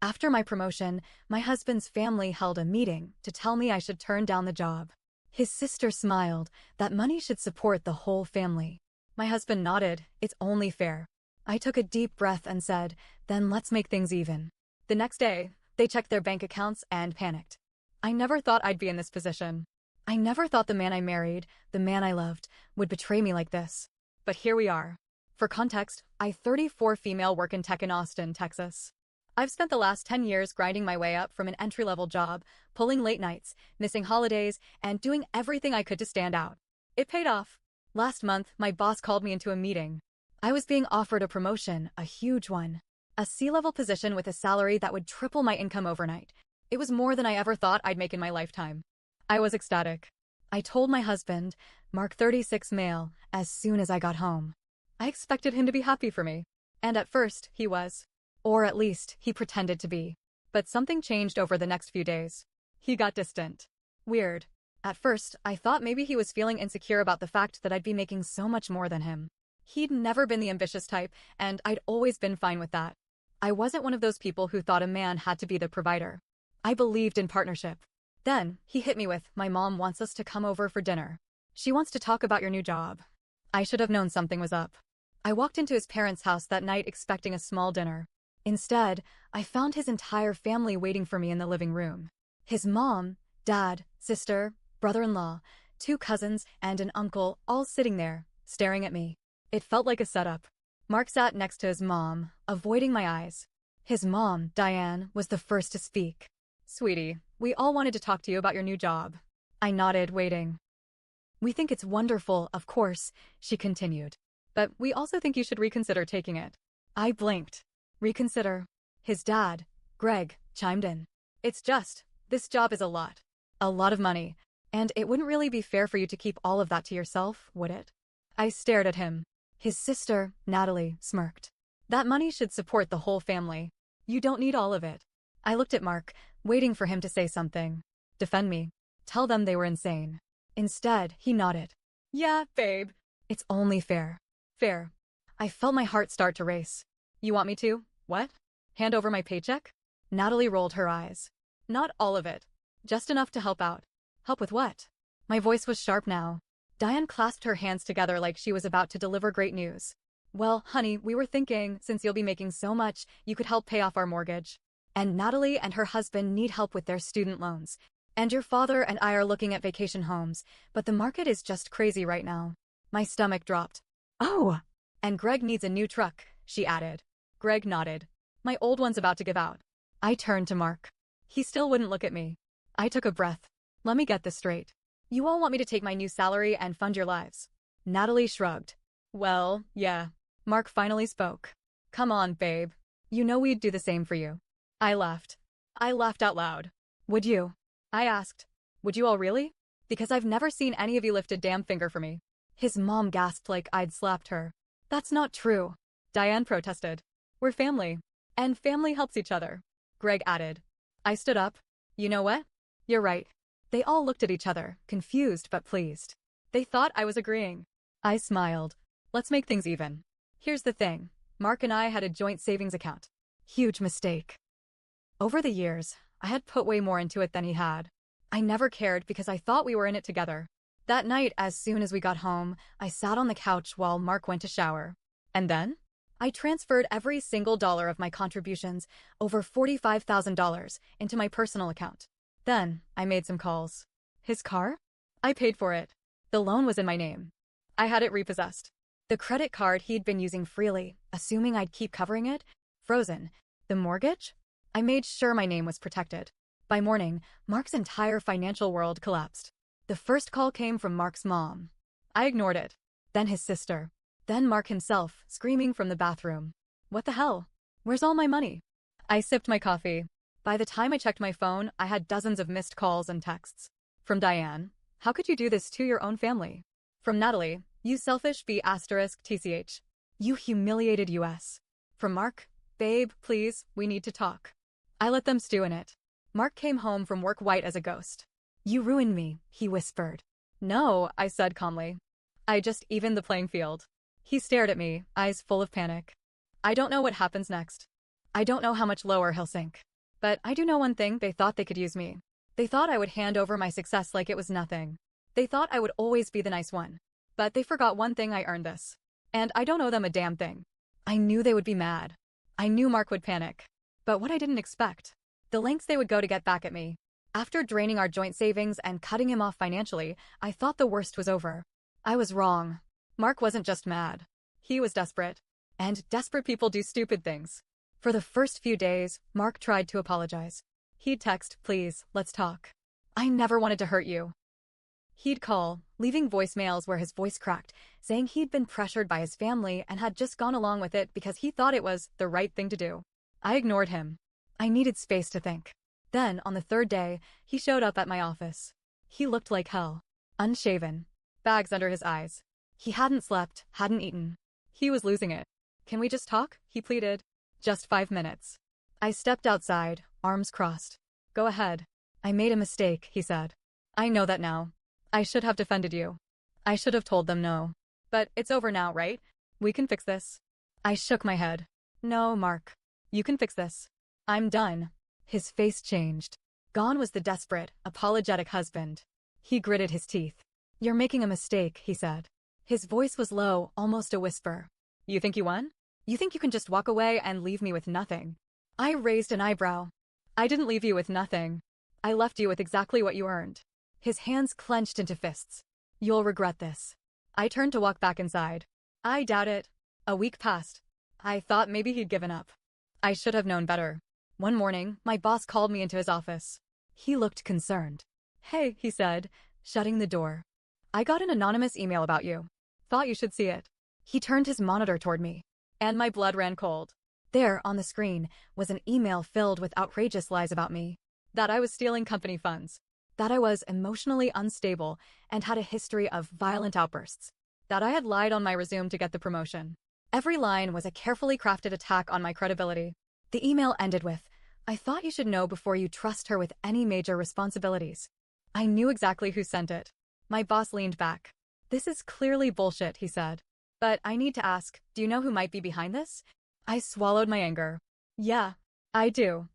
After my promotion, my husband's family held a meeting to tell me I should turn down the job. His sister smiled, that money should support the whole family. My husband nodded, it's only fair. I took a deep breath and said, then let's make things even. The next day, they checked their bank accounts and panicked. I never thought I'd be in this position. I never thought the man I married, the man I loved, would betray me like this. But here we are. For context, I 34 female work in tech in Austin, Texas. I've spent the last 10 years grinding my way up from an entry-level job, pulling late nights, missing holidays, and doing everything I could to stand out. It paid off. Last month, my boss called me into a meeting. I was being offered a promotion, a huge one. A C-level position with a salary that would triple my income overnight. It was more than I ever thought I'd make in my lifetime. I was ecstatic. I told my husband, Mark 36 male, as soon as I got home. I expected him to be happy for me. And at first, he was. Or at least, he pretended to be. But something changed over the next few days. He got distant. Weird. At first, I thought maybe he was feeling insecure about the fact that I'd be making so much more than him. He'd never been the ambitious type, and I'd always been fine with that. I wasn't one of those people who thought a man had to be the provider. I believed in partnership. Then, he hit me with, my mom wants us to come over for dinner. She wants to talk about your new job. I should have known something was up. I walked into his parents' house that night expecting a small dinner. Instead, I found his entire family waiting for me in the living room. His mom, dad, sister, brother-in-law, 2 cousins, and an uncle all sitting there, staring at me. It felt like a setup. Mark sat next to his mom, avoiding my eyes. His mom, Diane, was the first to speak. Sweetie, we all wanted to talk to you about your new job. I nodded, waiting. We think it's wonderful, of course, she continued. But we also think you should reconsider taking it. I blinked. Reconsider. His dad, Greg, chimed in. It's just, this job is a lot. A lot of money. And it wouldn't really be fair for you to keep all of that to yourself, would it? I stared at him. His sister, Natalie, smirked. That money should support the whole family. You don't need all of it. I looked at Mark, waiting for him to say something. Defend me. Tell them they were insane. Instead, he nodded. Yeah, babe. It's only fair. Fair. I felt my heart start to race. You want me to? What? Hand over my paycheck? Natalie rolled her eyes. Not all of it. Just enough to help out. Help with what? My voice was sharp now. Diane clasped her hands together like she was about to deliver great news. Well, honey, we were thinking, since you'll be making so much, you could help pay off our mortgage. And Natalie and her husband need help with their student loans. And your father and I are looking at vacation homes, but the market is just crazy right now. My stomach dropped. Oh! And Greg needs a new truck, she added. Greg nodded. My old one's about to give out. I turned to Mark. He still wouldn't look at me. I took a breath. Let me get this straight. You all want me to take my new salary and fund your lives? Natalie shrugged. Well, yeah. Mark finally spoke. Come on, babe. You know we'd do the same for you. I laughed. I laughed out loud. Would you? I asked. Would you all really? Because I've never seen any of you lift a damn finger for me. His mom gasped like I'd slapped her. That's not true. Diane protested. We're family. And family helps each other. Greg added. I stood up. You know what? You're right. They all looked at each other, confused but pleased. They thought I was agreeing. I smiled. Let's make things even. Here's the thing. Mark and I had a joint savings account. Huge mistake. Over the years, I had put way more into it than he had. I never cared because I thought we were in it together. That night, as soon as we got home, I sat on the couch while Mark went to shower. And then? I transferred every single dollar of my contributions, over $45,000, into my personal account. Then, I made some calls. His car? I paid for it. The loan was in my name. I had it repossessed. The credit card he'd been using freely, assuming I'd keep covering it, frozen. The mortgage? I made sure my name was protected. By morning, Mark's entire financial world collapsed. The first call came from Mark's mom. I ignored it. Then his sister. Then Mark himself, screaming from the bathroom. What the hell? Where's all my money? I sipped my coffee. By the time I checked my phone, I had dozens of missed calls and texts. From Diane, how could you do this to your own family? From Natalie, you selfish B***TCH. You humiliated us. From Mark, babe, please, we need to talk. I let them stew in it. Mark came home from work white as a ghost. You ruined me, he whispered. No, I said calmly. I just evened the playing field. He stared at me, eyes full of panic. I don't know what happens next. I don't know how much lower he'll sink. But I do know one thing, they thought they could use me. They thought I would hand over my success like it was nothing. They thought I would always be the nice one. But they forgot one thing, I earned this. And I don't owe them a damn thing. I knew they would be mad. I knew Mark would panic. But what I didn't expect, the lengths they would go to get back at me. After draining our joint savings and cutting him off financially, I thought the worst was over. I was wrong. Mark wasn't just mad. He was desperate. And desperate people do stupid things. For the first few days, Mark tried to apologize. He'd text, please, let's talk. I never wanted to hurt you. He'd call, leaving voicemails where his voice cracked, saying he'd been pressured by his family and had just gone along with it because he thought it was the right thing to do. I ignored him. I needed space to think. Then, on the third day, he showed up at my office. He looked like hell. Unshaven. Bags under his eyes. He hadn't slept, hadn't eaten. He was losing it. Can we just talk? He pleaded. Just 5 minutes. I stepped outside, arms crossed. Go ahead. I made a mistake, he said. I know that now. I should have defended you. I should have told them no. But it's over now, right? We can fix this. I shook my head. No, Mark. You can fix this. I'm done. His face changed. Gone was the desperate, apologetic husband. He gritted his teeth. You're making a mistake, he said. His voice was low, almost a whisper. You think you won? You think you can just walk away and leave me with nothing? I raised an eyebrow. I didn't leave you with nothing. I left you with exactly what you earned. His hands clenched into fists. You'll regret this. I turned to walk back inside. I doubt it. A week passed. I thought maybe he'd given up. I should have known better. One morning, my boss called me into his office. He looked concerned. Hey, he said, shutting the door. I got an anonymous email about you. Thought you should see it. He turned his monitor toward me. And my blood ran cold. There, on the screen, was an email filled with outrageous lies about me. That I was stealing company funds. That I was emotionally unstable and had a history of violent outbursts. That I had lied on my resume to get the promotion. Every line was a carefully crafted attack on my credibility. The email ended with, I thought you should know before you trust her with any major responsibilities. I knew exactly who sent it. My boss leaned back. This is clearly bullshit, he said. But I need to ask, do you know who might be behind this? I swallowed my anger. Yeah, I do.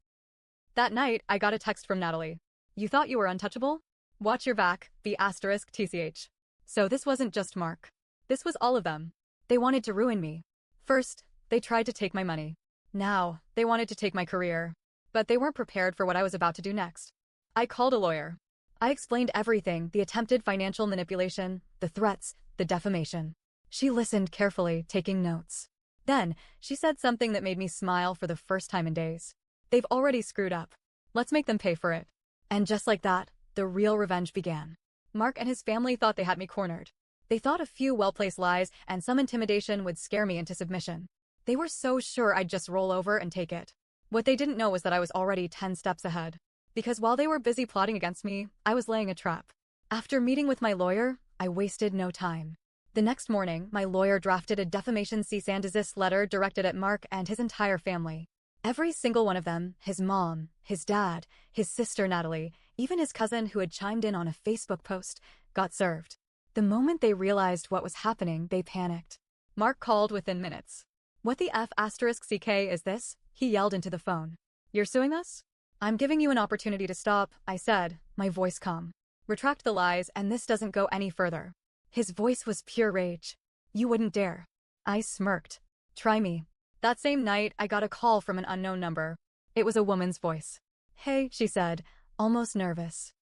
That night, I got a text from Natalie. You thought you were untouchable? Watch your back, B*TCH. So this wasn't just Mark. This was all of them. They wanted to ruin me. First, they tried to take my money. Now, they wanted to take my career. But they weren't prepared for what I was about to do next. I called a lawyer. I explained everything, the attempted financial manipulation, the threats, the defamation. She listened carefully, taking notes. Then, she said something that made me smile for the first time in days. They've already screwed up. Let's make them pay for it. And just like that, the real revenge began. Mark and his family thought they had me cornered. They thought a few well-placed lies and some intimidation would scare me into submission. They were so sure I'd just roll over and take it. What they didn't know was that I was already 10 steps ahead. Because while they were busy plotting against me, I was laying a trap. After meeting with my lawyer, I wasted no time. The next morning, my lawyer drafted a defamation cease and desist letter directed at Mark and his entire family. Every single one of them, his mom, his dad, his sister Natalie, even his cousin who had chimed in on a Facebook post, got served. The moment they realized what was happening, they panicked. Mark called within minutes. What the F***ck is this? He yelled into the phone. You're suing us? I'm giving you an opportunity to stop, I said, my voice calm. Retract the lies and this doesn't go any further. His voice was pure rage. You wouldn't dare. I smirked. Try me. That same night, I got a call from an unknown number. It was a woman's voice. Hey, she said, almost nervous.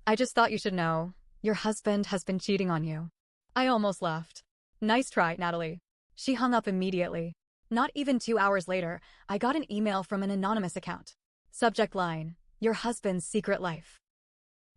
I just thought you should know. Your husband has been cheating on you. I almost laughed. Nice try, Natalie. She hung up immediately. Not even 2 hours later, I got an email from an anonymous account. Subject line, your husband's secret life.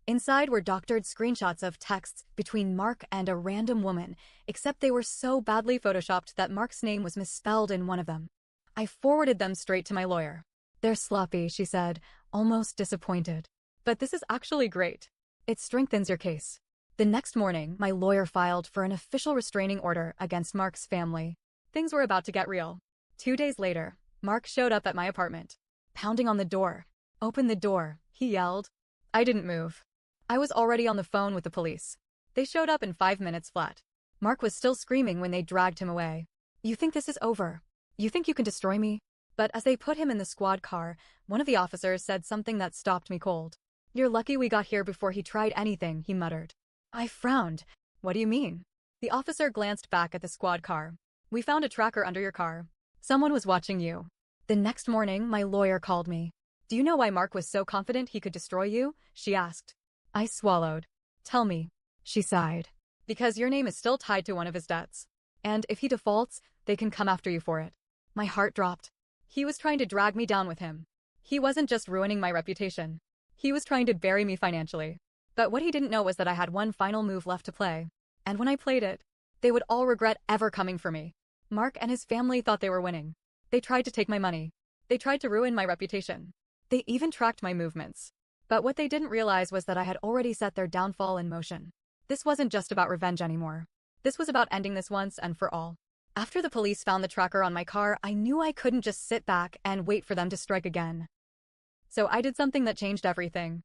Inside were doctored screenshots of texts between Mark and a random woman, except they were so badly photoshopped that Mark's name was misspelled in one of them. I forwarded them straight to my lawyer. They're sloppy, she said, almost disappointed. But this is actually great. It strengthens your case. The next morning, my lawyer filed for an official restraining order against Mark's family. Things were about to get real. 2 days later, Mark showed up at my apartment. Pounding on the door. Open the door, he yelled. I didn't move. I was already on the phone with the police. They showed up in 5 minutes flat. Mark was still screaming when they dragged him away. You think this is over? You think you can destroy me? But as they put him in the squad car, one of the officers said something that stopped me cold. "You're lucky we got here before he tried anything," he muttered. I frowned. "What do you mean?" The officer glanced back at the squad car. "We found a tracker under your car. Someone was watching you." The next morning, my lawyer called me. "Do you know why Mark was so confident he could destroy you?" she asked. I swallowed. "Tell me." She sighed. "Because your name is still tied to one of his debts. And if he defaults, they can come after you for it." My heart dropped. He was trying to drag me down with him. He wasn't just ruining my reputation. He was trying to bury me financially. But what he didn't know was that I had one final move left to play. And when I played it, they would all regret ever coming for me. Mark and his family thought they were winning. They tried to take my money. They tried to ruin my reputation. They even tracked my movements. But what they didn't realize was that I had already set their downfall in motion. This wasn't just about revenge anymore. This was about ending this once and for all. After the police found the tracker on my car, I knew I couldn't just sit back and wait for them to strike again. So I did something that changed everything.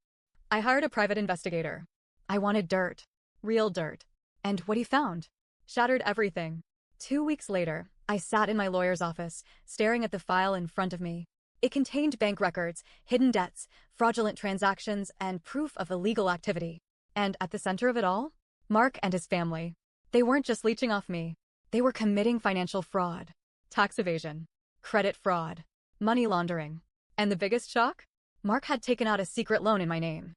I hired a private investigator. I wanted dirt. Real dirt. And what he found shattered everything. 2 weeks later, I sat in my lawyer's office, staring at the file in front of me. It contained bank records, hidden debts, fraudulent transactions, and proof of illegal activity. And at the center of it all, Mark and his family. They weren't just leeching off me. They were committing financial fraud, tax evasion, credit fraud, money laundering. And the biggest shock? Mark had taken out a secret loan in my name.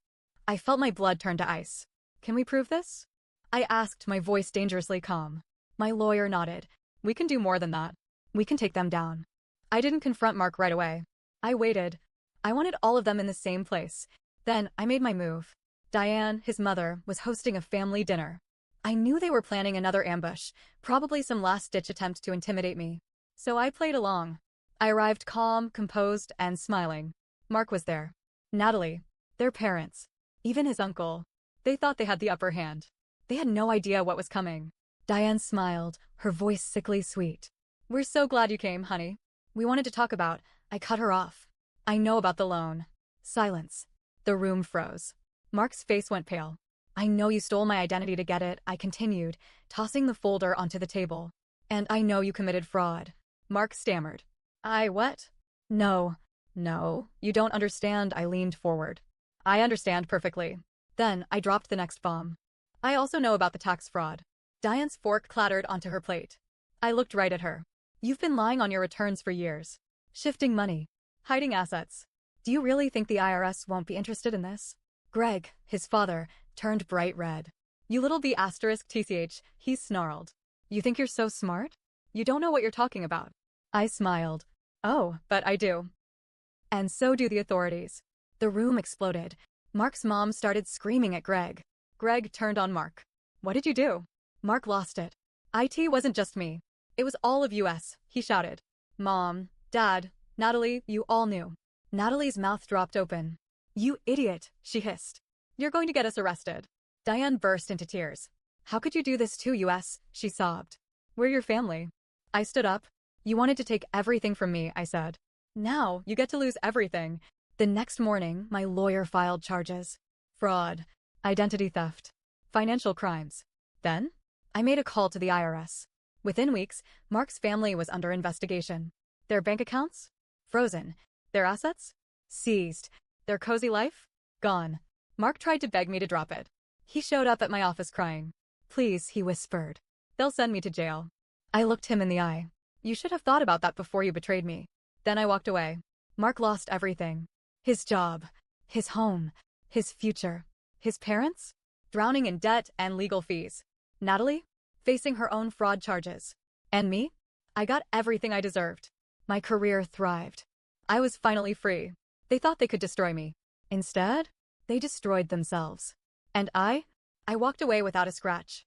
I felt my blood turn to ice. "Can we prove this?" I asked, my voice dangerously calm. My lawyer nodded. "We can do more than that. We can take them down." I didn't confront Mark right away. I waited. I wanted all of them in the same place. Then I made my move. Diane, his mother, was hosting a family dinner. I knew they were planning another ambush, probably some last-ditch attempt to intimidate me. So I played along. I arrived calm, composed, and smiling. Mark was there. Natalie. Their parents. Even his uncle. They thought they had the upper hand. They had no idea what was coming. Diane smiled, her voice sickly sweet. "We're so glad you came, honey. We wanted to talk about..." I cut her off. "I know about the loan." Silence. The room froze. Mark's face went pale. "I know you stole my identity to get it," I continued, tossing the folder onto the table. "And I know you committed fraud." Mark stammered. "I what?" No, you don't understand," I leaned forward. "I understand perfectly." Then I dropped the next bomb. "I also know about the tax fraud." Diane's fork clattered onto her plate. I looked right at her. "You've been lying on your returns for years. Shifting money. Hiding assets. Do you really think the IRS won't be interested in this?" Greg, his father, turned bright red. "You little B***TCH, he snarled. "You think you're so smart? You don't know what you're talking about." I smiled. "Oh, but I do." And so do the authorities. The room exploded. Mark's mom started screaming at Greg. Greg turned on Mark. "What did you do?" Mark lost it. "IT wasn't just me. It was all of US, he shouted. "Mom, Dad, Natalie, you all knew." Natalie's mouth dropped open. "You idiot," she hissed. "You're going to get us arrested." Diane burst into tears. "How could you do this to US?" she sobbed. "We're your family." I stood up. "You wanted to take everything from me," I said. "Now you get to lose everything." The next morning, my lawyer filed charges. Fraud, identity theft, financial crimes. Then, I made a call to the IRS. Within weeks, Mark's family was under investigation. Their bank accounts? Frozen. Their assets? Seized. Their cozy life? Gone. Mark tried to beg me to drop it. He showed up at my office crying. "Please," he whispered. "They'll send me to jail." I looked him in the eye. "You should have thought about that before you betrayed me." Then I walked away. Mark lost everything. His job. His home. His future. His parents? Drowning in debt and legal fees. Natalie? Facing her own fraud charges. And me? I got everything I deserved. My career thrived. I was finally free. They thought they could destroy me. Instead, they destroyed themselves. And I walked away without a scratch.